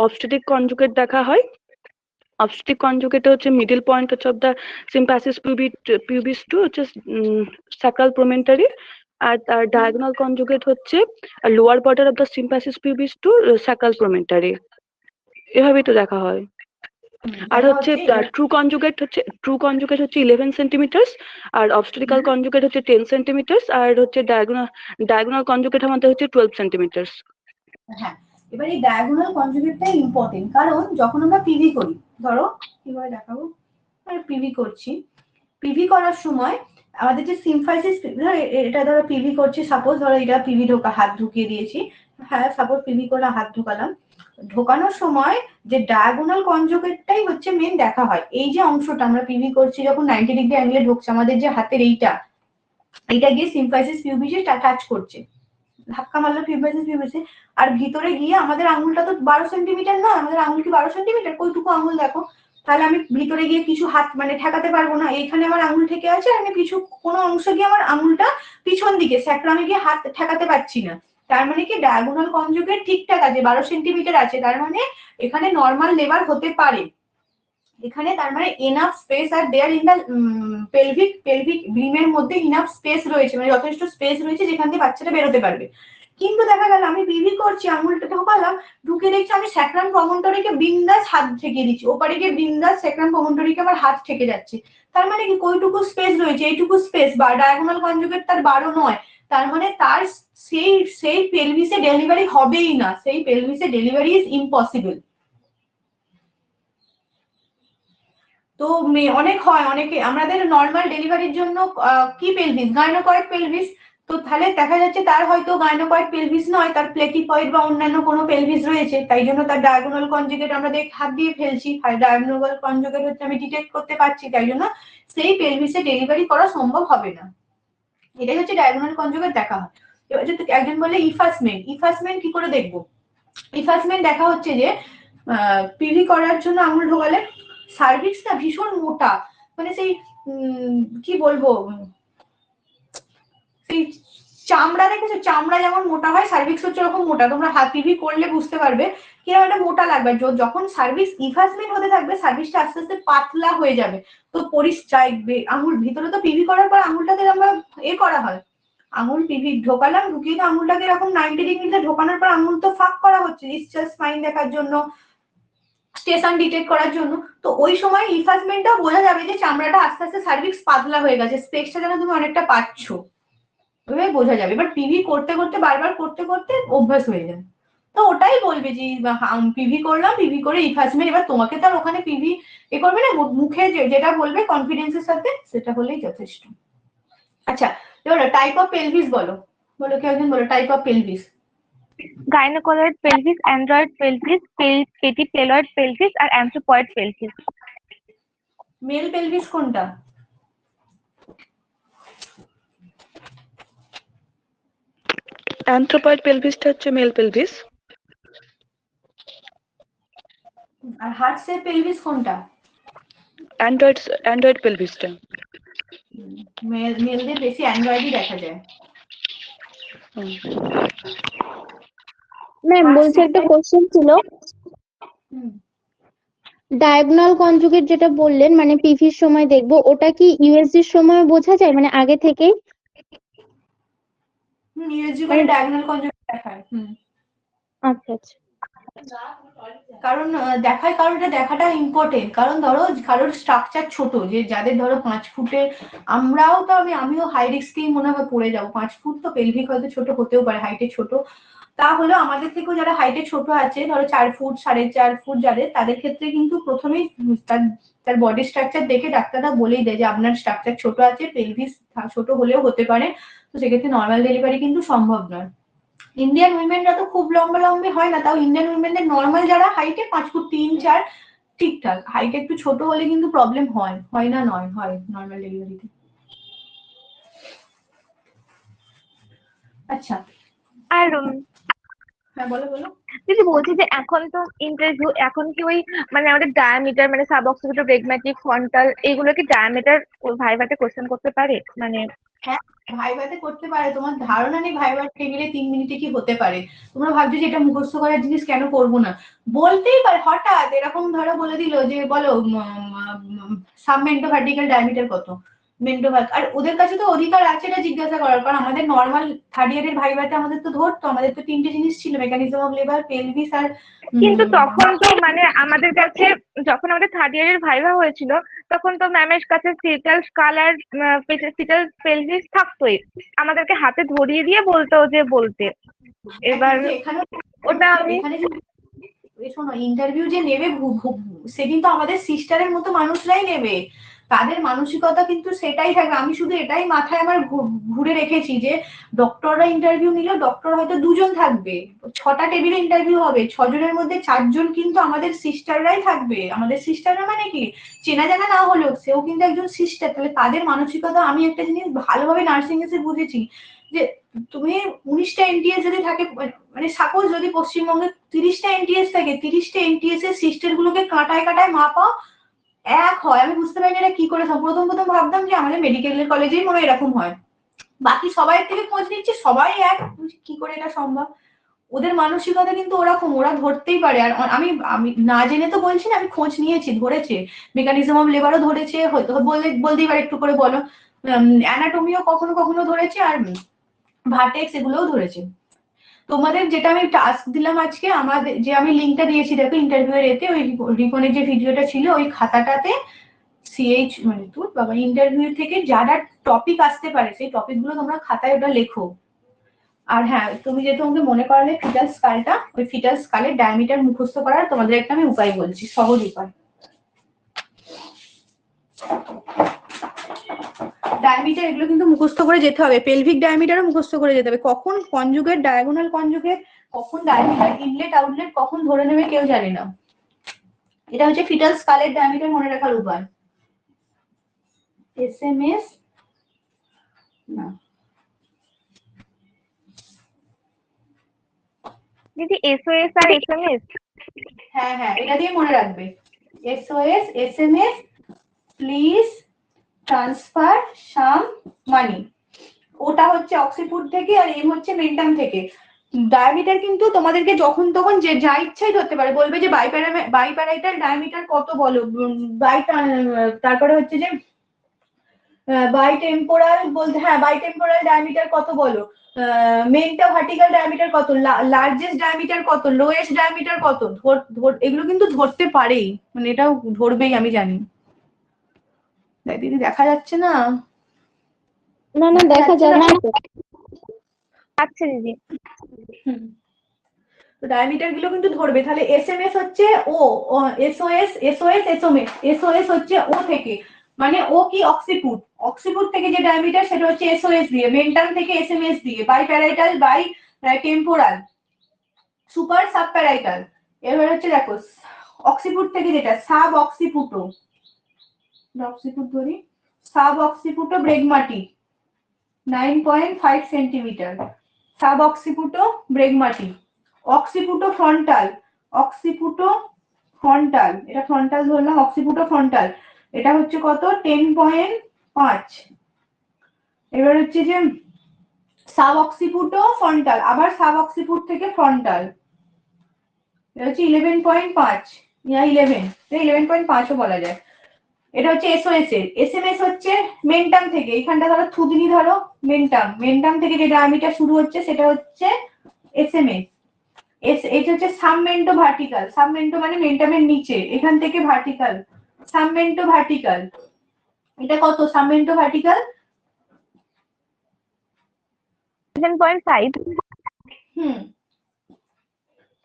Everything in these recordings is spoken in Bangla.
অবস্টেট্রিক কনজুগেট দেখা হয়। অবস্টেট্রিক কনজুগেটে হচ্ছে মিডল পয়েন্ট হচ্ছে of the symphysis pubis to হচ্ছে স্যাক্রাল প্রোমেন্টারি, আর ডায়াগোনাল কনজুগেট হচ্ছে lower border of the symphysis pubis to sacral promontory. এভাবেই তো দেখা হয়। আর হচ্ছে ট্রু কনজুগেট হচ্ছে 11 সেন্টিমিটার, আর অবস্টেট্রিক্যাল কনজুগেট হচ্ছে 10 সেন্টিমিটার, আর হচ্ছে ডায়াগোনাল কনজুগেট আমাদের হচ্ছে 12 সেন্টিমিটার। হ্যাঁ, এবার এই ডায়াগোনাল কনজুগেটটা ইম্পর্টেন্ট, কারণ যখন আমরা পিভি করি, ধরো কিভাবে দেখাবো, পিভি করছি, পিভি করার সময় আমাদের যে সিম্ফাইসিস, এটা ধরো পিভি করছি, সাপোজ ধরো এটা পিভি হাত ঢুকিয়ে দিয়েছি, হ্যাঁ সাপোজ পিভি করে হাত ঢুকালাম, ঢোকানোর সময় যে ডায়াগোনাল কনজুগেটটাই হচ্ছে মেন দেখা হয়। এই যে অংশটা আমরা পিভি করছি যখন 90 ডিগ্রি অ্যাঙ্গেলে ঢুকছে, আমাদের যে হাতের এইটা গিয়ে সিম্ফাইসিস পিউবিসে টাচ করছে, ধাক্কা মারলো সিম্ফাইসিস পিউবিসে, আর ভিতরে গিয়ে আমাদের আঙুলটা তো 12 সেন্টিমিটার নয়, আমাদের আঙুল কি 12 সেন্টিমিটার, কইটুকু আঙুল দেখো, তাহলে আমি ভিতরে গিয়ে কিছু হাত মানে ঠেকাতে পারবো না, এইখানে আমার আঙুল ঠেকে আছে, আমি কিছু কোনো অংশ গিয়ে আমার আঙুলটা পিছন দিকে স্যাক্রামে গিয়ে হাত ঠেকাতে পারছি না। তার মানে কি ডায়াগোনাল কনজুগেট ঠিকঠাক আছে, 12 সেন্টিমিটার আছে, তার মানে এখানে নর্মাল লেবার হতে পারে, এখানে তার মানে এনাফ স্পেস আর দেয়ার ইন দা পেলভিক ব্রিমের মধ্যে ইনাফ স্পেস রয়েছে, মানে যথেষ্ট স্পেস রয়েছে যেখান থেকে বাচ্চাটা বেরোতে পারবে। কিন্তু দেখা গেল আমি পিভি করছি, আঙুলটা ঢোকালাম, ঢুকে দেখছি আমি স্যাক্রাম প্রমন্টরিকে বিন্দাস হাত ঠেকিয়ে দিচ্ছি, ওপারে গিয়ে বিন্দাস স্যাক্রাম প্রমন্টরিকে আমার হাত ঠেকে যাচ্ছে, তার মানে কি কইটুকু স্পেস রয়েছে, এইটুকু স্পেস, বা ডায়াগোনাল কনজুগেট তার 12 নয়, তার মানে তার সেই পেলভিসে ডেলিভারি হবেই না, সেই পেলভিসে ডেলিভারি ইজ ইম্পসিবল। তো অনেক হয়, অনেকে আমাদের নর্মাল ডেলিভারির জন্য কি পেলভিস, গাইনোকয়েড পেলভিস, তো তাহলে দেখা যাচ্ছে তার হয়তো গাইনোকয়েড পেলভিস নয়, তার প্লেটিকয়েড বা অন্যান্য কোনো পেলভিস রয়েছে, তাই জন্য তার ডায়াগোনাল কনজুগেট আমরা হাত দিয়ে ফেলছি, আর ডায়াগোনাল কনজুগেট হচ্ছে আমি ডিটেক্ট করতে পারছি, তাই জন্য সেই পেলভিসে ডেলিভারি করা সম্ভব হবে না। এটাই হচ্ছে ডায়াগোনাল কনজুগেট দেখা হয়। এবার যদি একজন বলে ইফাসমেন্ট কি করে দেখবো, ইফাসমেন্ট দেখা হচ্ছে যে পিভি করার জন্য আঙুল ঢোকালে সার্ভিক্সটা ভীষণ মোটা, মানে সেই কি বলবো, সেই চামড়া দেখেছো, চামড়া যেমন মোটা হয় সার্ভিক্স হচ্ছে এরকম মোটা, তোমরা হাত পিভি করলে বুঝতে পারবে কিরকম একটা মোটা লাগবে, যখন সার্ভিক্স ইনভাসমেন্ট হতে থাকবে সার্ভিক্সটা আস্তে আস্তে পাতলা হয়ে যাবে, তো পরিষ্কার আঙুল ভিতরে তো পিভি করার পর আঙুলটাকে আমরা করা হয়, আঙুল পিভি ঢোকালাম, ঢুকিয়ে তো আঙুলটাকে এরকম 90 ডিগ্রিতে ঢোকানোর পর আঙুল তো ফাঁক করা হচ্ছে ডিসচার্জ স্পাইন দেখার জন্য, স্টেশন ডিটেক্ট করার জন্য, তো ওই সময় ইনফাসমেন্টটাও বোঝা যাবে যে চামড়াটা আস্তে আস্তে সার্ভিক্স পাতলা হয়ে গেছে, স্পেসটা যেন তুমি অনেকটা পাচ্ছ, ওইভাবে বোঝা যাবে। এবার পিভি করতে করতে বারবার করতে করতে অভ্যাস হয়ে যায়, তো ওটাই বলবে যে পিভি করলাম, পিভি করে ইনফাসমেন্ট, এবার তোমাকে তো আর ওখানে পিভি করবে না, মুখে যেটা বলবে কনফিডেন্সের সাথে সেটা হলেই যথেষ্ট। আচ্ছা এবার টাইপ অফ পেলভিস বলো, কেউ একজন বলো type of pelvis. Gynaecoid pelvis, android pelvis, platypelloid pelvis আর অ্যান্থ্রোপয়েড পেলভিস। মেল পেলভিস কোনটা? অ্যানথ্রোপয়েড পেলভিসটা হচ্ছে মেল পেলভিস। আর হার্ট শেপ পেলভিস কোনটা? অ্যান্ড্রয়েড পেলভিসটা। মেলদের বেশি অ্যান্ড্রয়েডই দেখা যায়। ম্যাম বলছি একটা কোশ্চেন ছিল, ডায়াগোনাল কনজুগেট যেটা বললেন মানে পিভির সময় দেখবো, ওটা কি ইউএসজির সময় বোঝা যায় মানে আগে থেকেই? ইউএসজি করে ডায়াগোনাল কনজুগেট দেখায়। আচ্ছা আচ্ছা। কারণ দেখায়, কারণ এটা দেখাটা ইম্পর্টেন্ট, কারণ ধরো কারোর স্ট্রাকচার ছোট, যে যাদের ধরো 5 ফুটে, আমরাও তো আমিও হাই রিস্কেই মনে হয় পড়ে যাবো, 5 ফুট তো পেলভিক হয়তো ছোট হতেও পারে, হাইটে ছোট, তাহলে আমাদের থেকেও যারা হাইটে ছোট আছে ধরো 4 ফুট 4.5 ফুট যাদের, তাদের ক্ষেত্রে কিন্তু প্রথমেই তার বডি স্ট্রাকচার দেখে ডাক্তাররা বলেই দেয় যে আপনার স্ট্রাকচার ছোট আছে, পেলভিস ছোট হলেও হতে পারে, তো সেক্ষেত্রে নর্মাল ডেলিভারি কিন্তু সম্ভব নয়। ইন্ডিয়ান উইমেনরা তো খুব লম্বা লম্বি হয় না, তাও ইন্ডিয়ান উইমেনদের নর্মাল যারা হাইটে 5 ফুট 3-4 ঠিকঠাক, হাইটে একটু ছোট হলে কিন্তু প্রবলেম হয় না নয়, হয় নর্মাল ডেলিভারিতে। আচ্ছা আর হ্যাঁ বলো বলো। দিদি বলছি যে এখন তো ইন্টারভিউ, এখন কি ওই মানে আমাদের ডায়ামিটার মানে সাবঅক্সিপিটাল, প্রেগম্যাটিক, ফ্রন্টাল, এগুলো কি ডায়ামিটার ভাইভাতে কোশ্চেন করতে পারে মানে? হ্যাঁ ভাইভাতে করতে পারে, তোমার ধারণা নেই ভাইভার টেবিলে 3 মিনিটে কি হতে পারে। তোমরা ভাবছো যে এটা মুখস্থ করার জিনিস, কেন করবো না, বলতেই পারে হঠাৎ এরকম ধরো বলে দিল যে বলো সাবমেন্টো ভার্টিক্যাল ডায়ামিটার কত, মেন্টো ভাগ, আর ওদের কাছে তো অধিকার আছে এটা জিজ্ঞাসা করার, কারণ আমাদের নর্মাল থার্ড ইয়ারের ভাইভাতে আমাদের তো ধরতো, আমাদের তো 3টে জিনিস ছিল, মেকানিজম অফ লেবার, পেলভিস আর কিন্তু তখন তো মানে আমাদের কাছে যখন আমাদের থার্ড ইয়ারের ভাইভা হয়েছিল তখন তো ম্যামের কাছে ফিটাল স্কাল আর ফিটাল পেলভিস থাকতোই, আমাদেরকে হাতে ধরিয়ে দিয়ে বলতো যে বলতে। এবার এখানে ওটা আমি এখানে শোনো, ইন্টারভিউ যে নেবে সেদিন তো আমাদের সিস্টারের মতো মানুষরাই নেবে, তাদের মানসিকতা কিন্তু সেটাই থাকবে। আমি শুধু এটাই মাথায় আমার ঘুরে রেখেছি যে ডক্টররা ইন্টারভিউ নিলেও ডক্টর হয়তো 2জন থাকবে, 6টা টেবিলে ইন্টারভিউ হবে, 6 জনের মধ্যে 4 জন কিন্তু আমাদের সিস্টাররাই থাকবে। আমাদের সিস্টাররা মানে কি, চেনা জানা না হলেও সেও কিন্তু একজন সিস্টার, তাহলে তাদের মানসিকতা আমি একটা জিনিস ভালোভাবে নার্সিং এসে বুঝেছি যে তুমি 19টা এনটিএস যদি থাকে, মানে সাপোজ যদি পশ্চিমবঙ্গে 30টা এনটিএস থাকে, 30টা এনটিএস এর সিস্টার গুলোকে কাটায় কাটায় মাপা এক হয়। আমি বুঝতে পারিনি এটা কি করে, প্রথম প্রথম ভাবতাম যে আমাদের মেডিকেল কলেজেই মনে এরকম হয়, বাকি সবাই থেকে খোঁজ নিচ্ছে সবাই এক, কি করে এটা সম্ভব। ওদের মানসিকতা কিন্তু ওরকম, ওরা ধরতেই পারে। আর আমি আমি না জেনে তো বলছি না, আমি খোঁজ নিয়েছি, ধরেছে, মেকানিজম অফ লেবারও ধরেছে, হয়তো বলতেই পারে একটু করে বলো, অ্যানাটমিও কখনো কখনো ধরেছে, আর ভার্টেক্স এগুলোও ধরেছে। তোমাদের যেটা আমি টাস্ক দিলাম আজকে, আমাদের যে আমি লিঙ্কটা দিয়েছি দেখো ইন্টারভিউ এর এতে, ওই রিপনের যে ভিডিওটা ছিল ওই খাতাটাতে সিএইচ মানে তোর বাবা ইন্টারভিউ থেকে যারা টপিক আসতে পারে সেই টপিক গুলো তোমরা খাতায় ওটা লেখো। আর হ্যাঁ, তুমি যেহেতু আমাকে মনে করালে ফিটাল স্কালটা, ওই ফিটাল স্কালের ডায়ামিটার মুখস্থ করার তোমাদের একটা আমি উপায় বলছি, সহজ উপায়। ডায়ামিটার এগুলো কিন্তু মুখস্থ করে যেতে হবে, পেলভিক ডায়ামিটারও মুখস্থ করে যেতে হবে, কখন কনজুগেট, ডায়াগোনাল কনজুগেট, কখন ডায়ামিটার, ইনলেট আউটলেট কখন ধরে নেবে কেউ জানে না। এটা হচ্ছে ফিটাল স্কালের ডায়ামিটার মনে রাখার উপায়। এসএমএস না, দিদি এসওএস আর এসএমএস, হ্যাঁ হ্যাঁ এটা দিয়ে মনে রাখবে, এসওএস এসএমএস প্লিজ ট্রান্সফার সাম মানি, ওটা হচ্ছে অক্সিফোর্ড থেকে, আর এম হচ্ছে মেন্টাম থেকে। ডায়ামিটার কিন্তু তোমাদেরকে যখন তখন যে যা ইচ্ছাই ধরতে পারে, বলবে যে বাইপ্যারাইটাল ডায়ামিটার কত বলো, তারপরে হচ্ছে যে বাইটেম্পোরাল বলতে, হ্যাঁ বাইটেম্পোরাল ডায়ামিটার কত বলো, মেনটা ভার্টিক্যাল ডায়ামিটার কত, লার্জেস্ট ডায়ামিটার কত, লোয়েস্ট ডায়ামিটার কত, এগুলো কিন্তু ধরতে পারেই, মানে এটাও ধরবেই আমি জানি। দিদি দেখা যাচ্ছে না? না না দেখা যাচ্ছে। আচ্ছা দিদি। তো ডায়ামিটার গুলো কিন্তু ধরবে। তাহলে এসএমএস হচ্ছে ও, এসওএস এসওএস এসওএস, এসওএস হচ্ছে ও থেকে, মানে ও কি অক্সিপুট, অক্সিপুট থেকে যে ডায়ামিটার সেটা হচ্ছে এসওএস দিয়ে, মেন্টাম থেকে এসএমএস দিয়ে, বাইপ্যারাইটাল বাই টেম্পোরাল, সুপার সাবপ্যারাইটাল। এবার হচ্ছে দেখো অক্সিপুট থেকে যেটা সাব অক্সিপুটো, অক্সিপুট ধরি, sub occipito bregmatic 9.5 centimetre, sub occipito bregmatic, occipito frontal, occipito frontal, এটা ফ্রন্টাল ধরলাম, অক্সিপুটো ফ্রন্টাল এটা হচ্ছে কত 10.5। এবার হচ্ছে যে সাব অক্সিপুটো ফ্রন্টাল, আবার সাব অক্সিপুট থেকে ফ্রন্টাল, এটা হচ্ছে 11.5 ইয়া 11.5ও বলা যায়। এটা হচ্ছে এসওএস এর। এসএমএস হচ্ছে মেন্টাম থেকে, এখানটা ধরো থুতনি ধরো, মেন্টাম, মেন্টাম থেকে যে ডায়ামিটার শুরু হচ্ছে সেটা হচ্ছে এসএমএস। এটা হচ্ছে সাবমেন্টো ভার্টিক্যাল, সাবমেন্টো মানে মেন্টামের নিচে, এখান থেকে ভার্টিক্যাল, সাবমেন্টো ভার্টিক্যাল, এটা কত সাবমেন্টো ভার্টিক্যাল 7.5।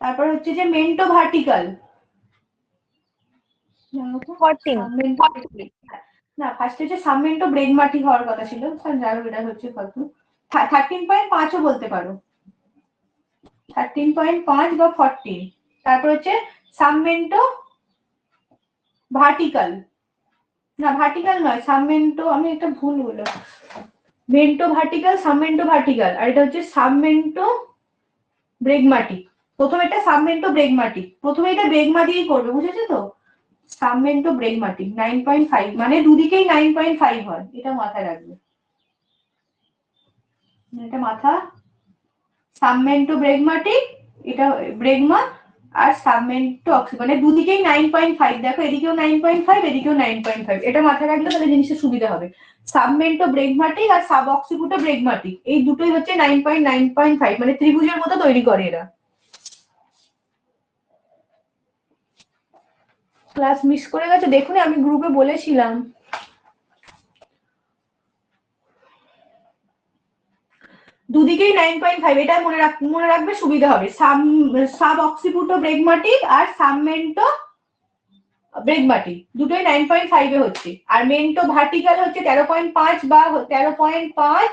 তারপর হচ্ছে যে মেন্টো ভার্টিক্যাল 14। না, ফার্স্ট হচ্ছে সাবমেন্টো ব্রেগমাটি হওয়ার কথা ছিল, যাই হোক এটা হচ্ছে কত 13.5ও বলতে পারো, 13.5 বা 14। তারপর হচ্ছে সাবমেন্টো ভার্টিক্যাল, না ভার্টিক্যাল নয়, সাবমেন্টো, আমি একটা ভুল বললাম, মেন্টো ভার্টিক্যাল, সাবমেন্টো ভার্টিক্যাল, আর এটা হচ্ছে সাবমেন্টো ব্রেগমাটি। প্রথমে এটা সাবমেন্টো ব্রেগমাটি, প্রথমে এটা ব্রেগমা দিয়েই করবে, বুঝেছো তো, সাবমেন্টো ব্রেগমাটি 9.5, মানে দুদিকেই 9.5 হয়, এটা মাথায় রাখবে। এটা মাথা, সাবমেন্টো ব্রেগমাটিক, এটা ব্রেগমা, আর সাবমেন্টো অক্সি, মানে দুদিকেই 9.5, দেখো এদিকেও 9.5, এদিকেও 9.5, এটা মাথায় রাখলে তাহলে জিনিসটা সুবিধা হবে। সাবমেন্টো ব্রেগমাটিক আর সাব অক্সিপুটো ব্রেগমাটিক এই দুটোই হচ্ছে 9.5, মানে ত্রিভুজের মতো তৈরি করে এরা। ক্লাস মিস করে গেছে দেখুন, আমি গ্রুপে বলেছিলাম। দুদিকেই 9.5, এটা মনে রাখবে, সুবিধা হবে। সাব অক্সিপুটো ব্রেগমাটিক আর সাবমেন্টো ব্রেগমাটিক দুটোই 9.5 এ হচ্ছে, আর মেন্টো ভার্টিক্যাল হচ্ছে 13.5 বা 13.5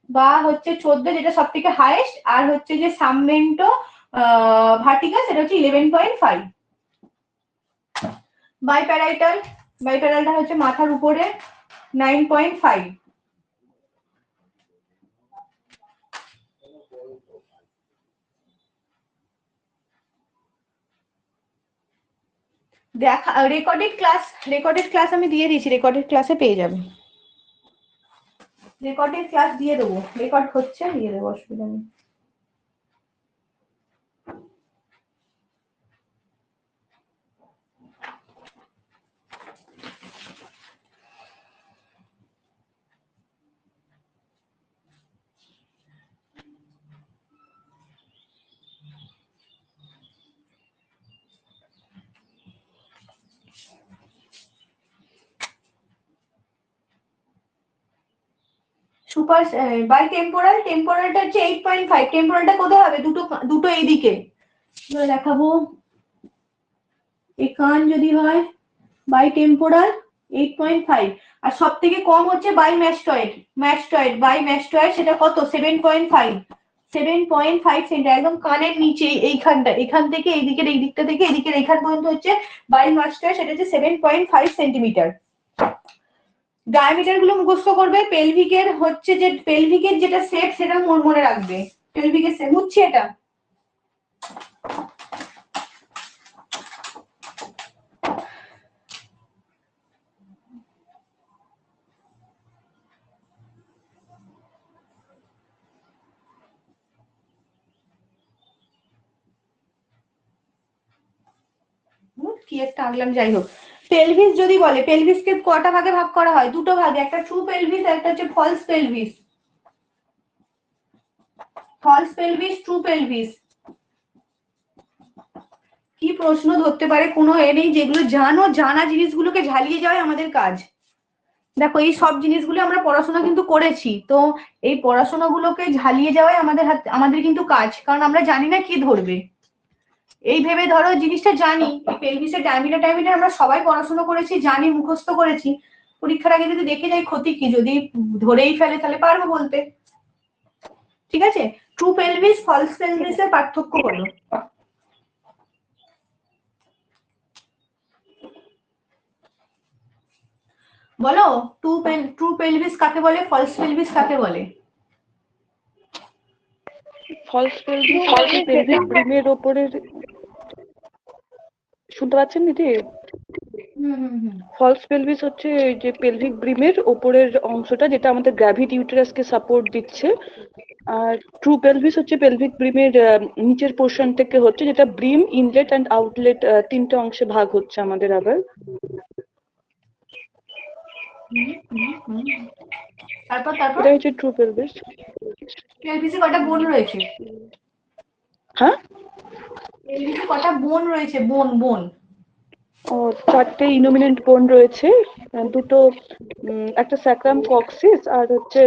বা হচ্ছে 14, যেটা সব থেকে হাইয়েস্ট, আর হচ্ছে যে সাবমেন্টো ভার্টিক্যাল সেটা হচ্ছে 11.5। বাইপ্যারাইটালটা হচ্ছে মাথার উপরে 9.5। দেখা রেকর্ডেড ক্লাস আমি দিয়ে দিয়েছি, রেকর্ডেড ক্লাসে পেয়ে যাবে। রেকর্ডেড ক্লাস দিয়ে দেবো, রেকর্ড হচ্ছে, দিয়ে দেবো, অসুবিধা নেই। সুপার বাই টেম্পোরালটা হচ্ছে 8.5। টেম্পোরালটা কোথায় হবে? দুটো এইদিকে দেখাবো। এই কান যদি হয় বাই টেম্পোরাল 8.5, আর সব থেকে কম হচ্ছে বাই ম্যাস্টয়েড সেটা কত? 7.5 সেন্টিমিটার, একদম কানের নিচে এইখানটা, এখান থেকে এইদিকের এই দিকটা থেকে এদিকের এইখান পর্যন্ত হচ্ছে বাই ম্যাস্টয়েড, সেটা হচ্ছে 7.5 সেন্টিমিটার। ডায়ামিটার গুলো মুখস্থ করবে। পেলভিকের হচ্ছে যে পেলভিকের যেটা শেপ সেটা মনে রাখবে। পেলভিকের শেপ হচ্ছে এটা, কি একটা আঁকলাম, যাই হোক। পেলভিস যদি বলে, পেলভিসকে কটা ভাগে ভাগ করা হয়? দুটো ভাগে, একটা ট্রু পেলভিস, একটা হচ্ছে ফলস পেলভিস। True pelvis. কি প্রশ্ন ধরতে পারে কোনো এ নেই, যেগুলো জানা জিনিসগুলোকে ঝালিয়ে যাওয়াই আমাদের কাজ। দেখো এই সব জিনিসগুলো আমরা পড়াশোনা কিন্তু করেছি, তো এই পড়াশোনাগুলোকে ঝালিয়ে যাওয়াই আমাদের কিন্তু কাজ, কারণ আমরা জানি না কি ধরবে। এই ভেবে ধরো জিনিসটা জানি, পেলভিসের ডায়ামিটার আমরা সবাই পড়াশোনা করেছি, জানি, মুখস্থ করেছি, পরীক্ষার আগে যদি দেখে যাই ক্ষতি কি? যদি ধরেই ফেলে তাহলে পারবো বলতে। ঠিক আছে, ট্রু পেলভিস ফলস পেলভিসের পার্থক্য হলো, বলো ট্রু পেলভিস কাকে বলে, ফলস পেলভিস কাকে বলে? ফলস পেলভিস হচ্ছে পেলভিক ব্রিমের ওপরের, শুনতে পাচ্ছেন দিদি? ফলস পেলভিস হচ্ছে যে পেলভিক ব্রিমের ওপরের অংশটা, যেটা আমাদের গ্র্যাভিড ইউটেরাসকে সাপোর্ট দিচ্ছে। আর ট্রু পেলভিস হচ্ছে পেলভিক ব্রিমের নিচের পোর্শন থেকে হচ্ছে, যেটা ব্রিম, ইনলেট এন্ড আউটলেট তিনটে অংশে ভাগ হচ্ছে আমাদের আবার। তারপর এটা হচ্ছে ট্রু পেলভিস। পেলভিসে কটা বোন রয়েছে? হ্যাঁ, পেলভিসে কটা বোন রয়েছে? বোন ও 4টে ইনোমিনেন্ট বোন রয়েছে, দুটো, একটা স্যাক্রাম কক্সিস, আর হচ্ছে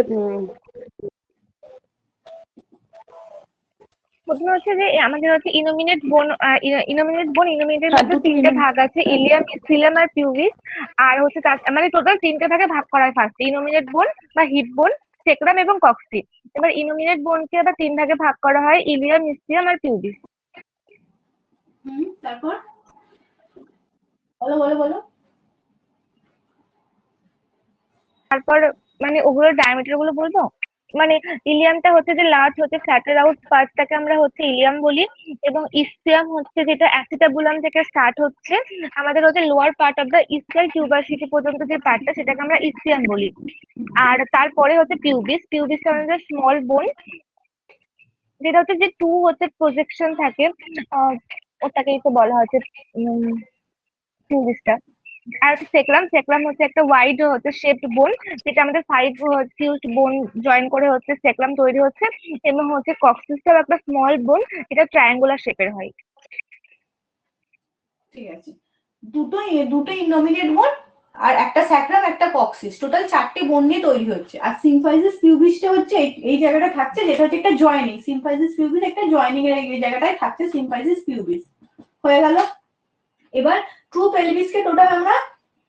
প্রথমে হচ্ছে যে আমাদের হচ্ছে ইনোমিনেটের হ্যাঁ, মধ্যে দুটো 3টে ভাগ আছে, ইলিয়াম, ইসিলিয়াম আর পিউবিস। আর হচ্ছে মানে টোটাল 3টে ভাগে ভাগ করা হয় ফার্স্ট, ইনোমিনেট বোন বা হিপ বোন, সেক্রাম এবং কক্সি। এবার ইনোমিনেট বোনকে আবার 3 ভাগে ভাগ করা হয়, ইলিয়াম, ইসিলিয়াম আর পিউবিস। তারপর বলো। তারপর মানে ওগুলোর ডায়ামিটার গুলো বলবো। মানে ইলিয়ামটা হচ্ছে যে লার্জ হচ্ছে ফ্ল্যাটের আউট পার্টটাকে আমরা হচ্ছে ইলিয়াম বলি, এবং ইস্কিয়াম হচ্ছে যেটা অ্যাসিটাবুলাম থেকে স্টার্ট হচ্ছে আমাদের হচ্ছে lower part of the ischial tuberosity পর্যন্ত যে পার্টটা সেটাকে আমরা ইস্কিয়াম বলি। আর তারপরে হচ্ছে পিউবিস, পিউবিসটা আমাদের স্মল বোন, যেটা হচ্ছে যে টু হচ্ছে প্রজেকশন থাকে, ওটাকেই তো বলা হচ্ছে পিউবিসটা। আর সেক্রাম, সেক্রাম হচ্ছে একটা ওয়াইড হচ্ছে শেপড বোন, যেটা আমাদের 5 ফিউজড বোন জয়েন করে হচ্ছে সেক্রাম তৈরি হচ্ছে, এবং হচ্ছে কক্সিসটাও একটা স্মল বোন যেটা ট্রায়াঙ্গুলার শেপের হয়। ঠিক আছে, দুটো ইননোমিনেট বোন আর একটা স্যাক্রাম একটা কক্সিস, টোটাল 4টে বোন নিয়ে তৈরি হচ্ছে। আর সিম্ফাইসিস পিউবিসটা হচ্ছে এই জায়গাটা থাকছে, যেটা হচ্ছে একটা জয়েনিং। সিম্ফাইসিস পিউবিস একটা জয়েনিং এর এই জায়গাটায় থাকছে সিম্ফাইসিস পিউবিস। হয়ে গেল। এবার ট্রু পেলভিসকে টোটাল আমরা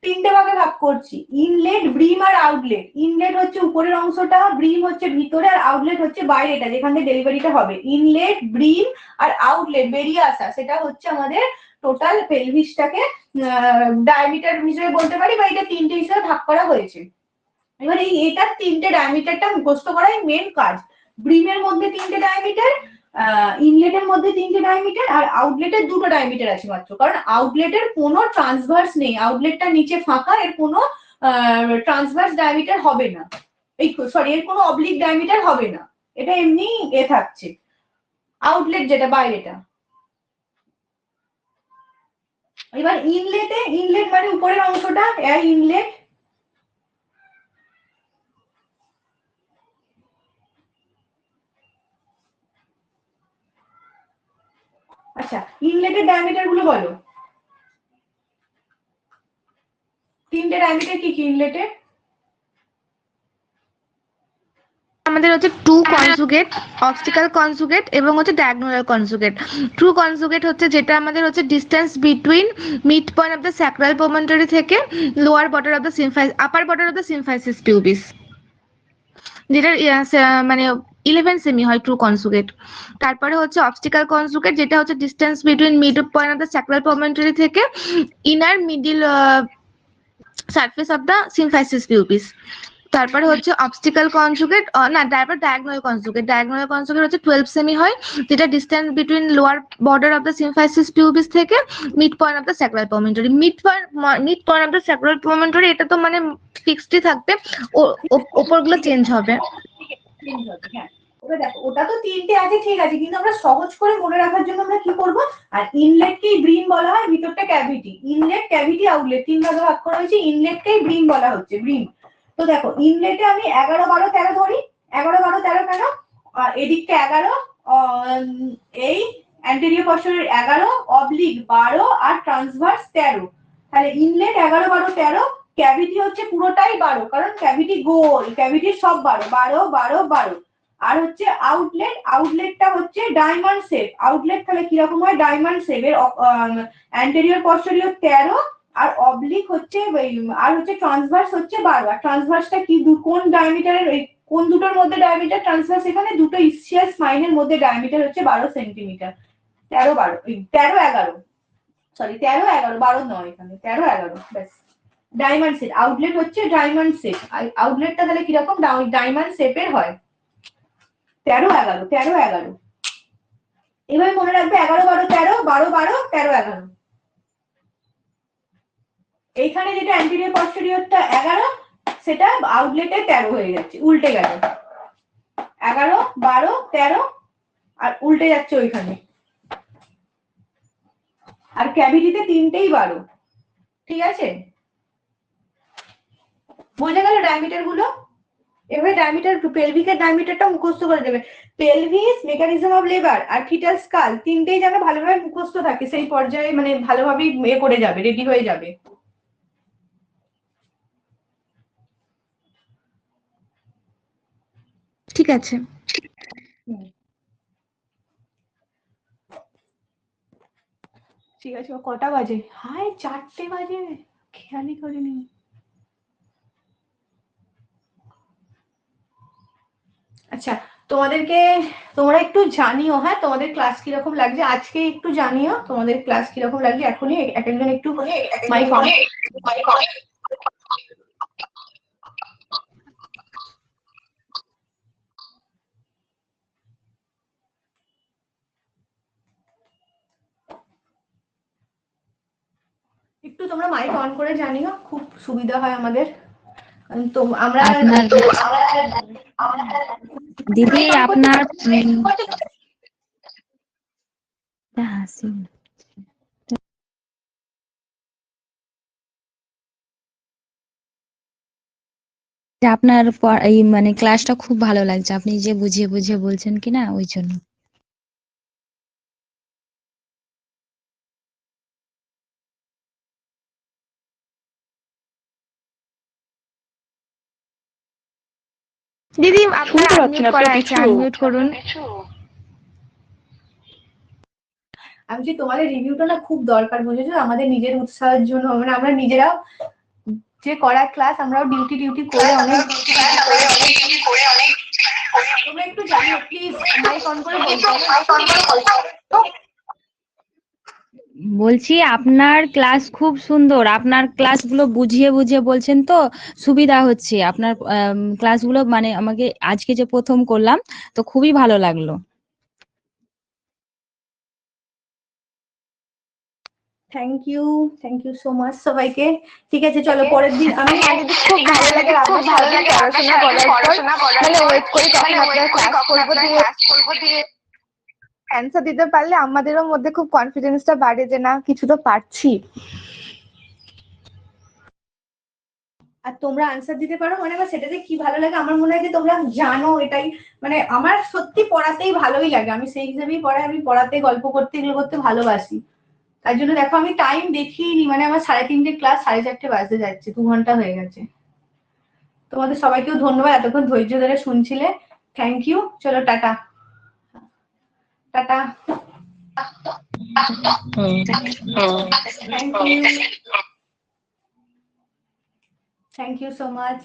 3টে ভাগে ভাগ করছি, ইনলেট, ব্রিম আর আউটলেট। ইনলেট হচ্ছে উপরের অংশটা, ব্রিম হচ্ছে ভিতরে, আর আউটলেট হচ্ছে বাইরেটা যেখান থেকে ডেলিভারিটা হবে। ইনলেট, ব্রিম আর আউটলেট বেরিয়ে আসা, সেটা হচ্ছে আমাদের টোটাল পেলভিসটাকে ডায়ামিটার হিসেবে বলতে পারি, বা এটা 3টে হিসেবে ভাগ করা হয়েছে। এবার এটার 3টে ডায়ামিটারটা মুখস্থ করাই মেন কাজ। ব্রিমের মধ্যে 3টে ডায়ামিটার, ইনলেটের মধ্যে 3টে ডায়ামিটার, আর আউটলেটের 2টো ডায়ামিটার আছে মাত্র, কারণ আউটলেটের কোনো ট্রান্সভার্স নেই, আউটলেটটা নিচে ফাঁকা, এর কোনো ট্রান্সভার্স ডায়ামিটার হবে না, এই সরি এর কোনো অবলিক ডায়ামিটার হবে না, এটা এমনি থাকছে আউটলেট যেটা বাইরেটা। এবার ইনলেট মানে উপরের অংশটা, ইনলেট। আচ্ছা, ইনলেটের ডায়ামিটার গুলো বলো, 3টে ডায়ামিটার কি কি ইনলেটের? আমাদের হচ্ছে ট্রু কনজুগেট, অবস্টিক্যাল কনজুগেট এবং হচ্ছে ডায়াগোনাল কনজুগেট। ট্রু কনজুগেট হচ্ছে যেটা আমাদের হচ্ছে distance between mid point of the sacral promontory থেকে lower border of the upper border of the symphysis pubis, যেটা মানে 11 সেমি হয় ট্রু কনজুগেট। তারপরে হচ্ছে অবস্টিক্যাল কনজুগেট, যেটা হচ্ছে distance between mid point of the sacral promontory থেকে inner middle surface of the symphysis pubis. তারপরে হচ্ছে অবস্টিক্যাল কনজুগেট, না তারপর ডায়াগোনাল কনজুগেট। ডায়াগোনাল কনজুগেট হচ্ছে 12 সেমি হয়, যেটা distance between lower border of the symphysis pubis থেকে mid point of the sacral promontory. Mid point of the sacral promontory, এটা তো মানে ফিক্সডই থাকবে, ওপরগুলো চেঞ্জ হবে। হ্যাঁ, ওটা দেখো, ওটা তো 3টে আছে ঠিক আছে, কিন্তু আমরা সহজ করে মনে রাখার জন্য আমরা কি করব, আর ইনলেটকেই ব্রিম বলা হয়, ভিতরটা ক্যাভিটি। ইনলেট, ক্যাভিটি, আউটলেট 3 ভাগে ভাগ করা হয়েছে, ইনলেটকেই ব্রিম বলা হচ্ছে, ব্রিম। তো দেখো ইনলেটে আমি 11, 12, 13 ধরি। 11, 12, 13 কেন? এদিকটা 11, এই অ্যান্টেরিয়র পশ্চারের 11, অবলিক 12 আর ট্রান্সভার্স 13। তাহলে ইনলেট 11, 12, 13, ক্যাভিটি হচ্ছে পুরোটাই 12, কারণ ক্যাভিটি গোল, ক্যাভিটির সব 12, 12, 12, 12। আর হচ্ছে আউটলেট, আউটলেটটা হচ্ছে ডায়মন্ড শেপ। আউটলেট তাহলে কিরকম হয়? ডায়মন্ড শেপের, অ্যান্টেরিয়র পশ্চারিয়র 13 আর অবলিক হচ্ছে, আর হচ্ছে ট্রান্সভার্স হচ্ছে 12। আর ট্রান্সভার্সটা কি, কোন ডায়ামিটারের, কোন দুটোর মধ্যে ডায়ামিটার ট্রান্সভার্স? এখানে দুটো ইসচিয়াল স্পাইনের মধ্যে ডায়ামিটার হচ্ছে 12 সেন্টিমিটার। 13, 12, 13, 11, সরি 13, 11, 12 নয়, এখানে 13, 11 ব্যাস। ডায়মন্ড শেপ, আউটলেট হচ্ছে ডায়মন্ড শেপ। আউটলেটটা তাহলে কিরকম? ডায়মন্ড শেপের হয়। 13, 11, 13, 11, এভাবে মনে রাখবে, 11, 12, 13, 12, 12, 13, 11। এইখানে যেটা অ্যান্টেরিয়র পশ্চারিয়রটা 11, সেটা আউটলেটে 13 হয়ে যাচ্ছে, উল্টে গেল। 11, 12, 13 আর উল্টে যাচ্ছে ওইখানে। আর ক্যাভিটিতে 3টেই 12, ঠিক আছে? বোঝা গেল ডায়ামিটার গুলো? এভাবে ডায়ামিটার, পেলভিকের ডায়ামিটারটা মুখস্থ করে দেবে। পেলভিস, মেকানিজম অফ লেবার আর ফিটাল স্কাল 3টেই যেন ভালোভাবে মুখস্থ থাকে, সেই পর্যায়ে মানে ভালোভাবে করে যাবে, রেডি হয়ে যাবে। ঠিক আছে। ঠিক আছে, কটা বাজে? হায় 4টে বাজে, খেয়ালই করিনি। আচ্ছা, তোমরা একটু জানিও, হ্যাঁ, তোমাদের ক্লাস কিরকম লাগছে আজকে, একটু জানিও তোমাদের ক্লাস কিরকম লাগছে। এখনই এক একজন একটু মাইক অন। একটু তোমরা মাইক অন করে জানিও, খুব সুবিধা হয় আমাদের। তো আমরা দিদি আপনার আপনার এই মানে ক্লাসটা খুব ভালো লাগছে, আপনি যে বুঝিয়ে বুঝিয়ে বলছেন কিনা ওই জন্য। দিদি আপনার শুনতে পাচ্ছি আনমিউট না, করা আপনি আছে, কিছু আনমিউট করুন। আমি যে তোমাদের রিভিউটা না খুব দরকার, বুঝেছো, আমাদের নিজের উৎসাহের জন্য, মানে আমরা নিজেরাও যে করা ক্লাস আমরাও ডিউটি করে অনেক তোমরা একটু জানিও প্লিজ, মাইক অন করে বলতে। বলছি আপনার ক্লাস খুব সুন্দর, আপনার ক্লাসগুলো বুঝিয়ে বুঝিয়ে বলছেন তো সুবিধা হচ্ছে। আপনার ক্লাসগুলো মানে আমাকে আজকে যে প্রথম করলাম তো খুবই ভালো লাগলো। থ্যাংক ইউ সো মাচ সবাইকে। ঠিক আছে, চলো পরের দিন আমি খুব ভালো লাগে, খুব ভালো লাগে পড়াশোনা করার পর, মানে ওয়েট করি কখন আপনার ক্লাস করবো, দিয়ে অ্যান্সার দিতে পারলে আমাদেরও মধ্যে খুব কনফিডেন্সটা বাড়ে যে না কিছু তো পারছি। আর তোমরা আনসার দিতে পারো, মানে আমার সেটাতে কি ভালো লাগে, আমার মনে হয় যে তোমরা জানো এটাই, মানে আমার সত্যি পড়াতেই ভালোই লাগে, আমি সেই হিসেবেই পড়াই, আমি পড়াতে গল্প করতে এগুলো করতে ভালোবাসি। তার জন্য দেখো আমি টাইম দেখিনি, মানে আমার 3:30 ক্লাস 4:30 বাজতে যাচ্ছে, 2 ঘন্টা হয়ে গেছে। তোমাদের সবাইকেও ধন্যবাদ এতক্ষণ ধৈর্য ধরে শুনছিলে। থ্যাংক ইউ, চলো টাটা টাটা। Thank you so much.